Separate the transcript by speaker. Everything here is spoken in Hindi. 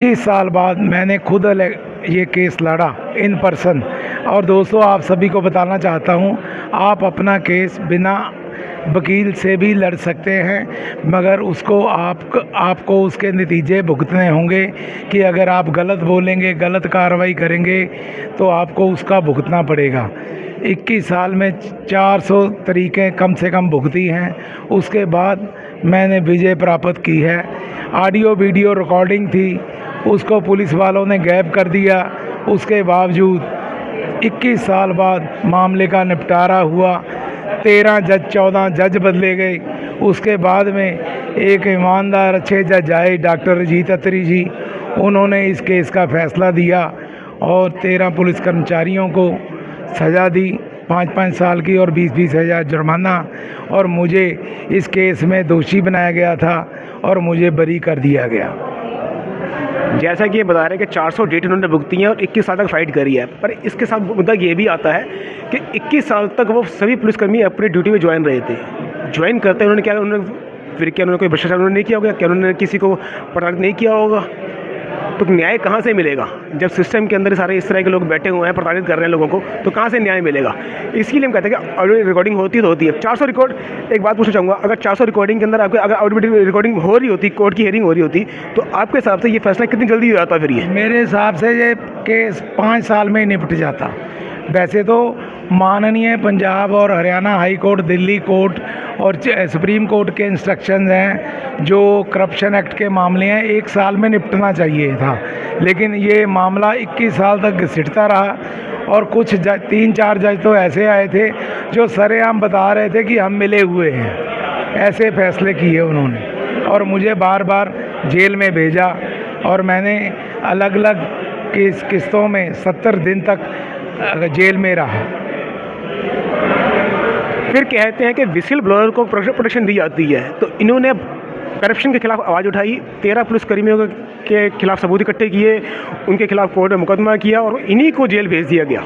Speaker 1: 30 साल बाद मैंने खुद ये केस लड़ा इन पर्सन। और दोस्तों, आप सभी को बताना चाहता हूँ, आप अपना केस बिना वकील से भी लड़ सकते हैं, मगर उसको आपको उसके नतीजे भुगतने होंगे कि अगर आप गलत बोलेंगे, गलत कार्रवाई करेंगे तो आपको उसका भुगतना पड़ेगा। 21 साल में 400 तरीक़ें कम से कम भुगती हैं। उसके बाद मैंने विजय प्राप्त की है। ऑडियो वीडियो रिकॉर्डिंग थी, उसको पुलिस वालों ने गायब कर दिया। उसके बावजूद 21 साल बाद मामले का निपटारा हुआ। 13 जज 14 जज बदले गए। उसके बाद में एक ईमानदार अच्छे जज आए, डॉक्टर रजीत अत्री जी। उन्होंने इस केस का फ़ैसला दिया और 13 पुलिस कर्मचारियों को सज़ा दी, 5-5 साल की और 20-20 हज़ार जुर्माना। और मुझे इस केस में दोषी बनाया गया था और मुझे बरी कर दिया गया।
Speaker 2: जैसा कि ये बता रहे हैं कि 400 डेट उन्होंने भुगती हैं और 21 साल तक फाइट करी है, पर इसके साथ मुद्दा ये भी आता है कि 21 साल तक वो सभी पुलिसकर्मी अपनी ड्यूटी में ज्वाइन रहे थे। ज्वाइन करते उन्होंने क्या उन्होंने कोई भ्रष्टाचार उन्होंने नहीं किया होगा? क्या उन्होंने किसी को प्रताड़ित नहीं किया होगा? तो न्याय कहाँ से मिलेगा जब सिस्टम के अंदर सारे इस तरह के लोग बैठे हुए हैं, प्रताड़ित कर रहे हैं लोगों को? तो कहाँ से न्याय मिलेगा? इसके लिए हम कहते हैं कि ऑडियो रिकॉर्डिंग होती तो होती है। 400 रिकॉर्ड, एक बात पूछना चाहूँगा, अगर 400 रिकॉर्डिंग के अंदर आपके अगर ऑडियो रिकॉर्डिंग हो रही होती, कोर्ट की हियरिंग हो रही होती, तो आपके हिसाब से ये फैसला कितनी जल्दी हो जाता? फिर ये
Speaker 1: मेरे हिसाब से ये केस 5 साल में ही निपट जाता। वैसे तो माननीय पंजाब और Haryana high court, Delhi court और सुप्रीम कोर्ट के इंस्ट्रक्शंस हैं, जो करप्शन एक्ट के मामले हैं 1 साल में निपटना चाहिए था, लेकिन ये मामला 21 साल तक घसीटता रहा। और कुछ 3-4 जज तो ऐसे आए थे जो सरेआम बता रहे थे कि हम मिले हुए हैं। ऐसे फैसले किए उन्होंने और मुझे बार बार जेल में भेजा और मैंने अलग अलग किस्तों में 70 दिन तक जेल में रहा।
Speaker 2: फिर कहते हैं कि विसिल ब्लोअर को प्रोटेक्शन दी जाती है, तो इन्होंने करप्शन के खिलाफ आवाज़ उठाई, 13 पुलिसकर्मियों के खिलाफ सबूत इकट्ठे किए, उनके खिलाफ कोर्ट में मुकदमा किया और इन्हीं को जेल भेज दिया गया।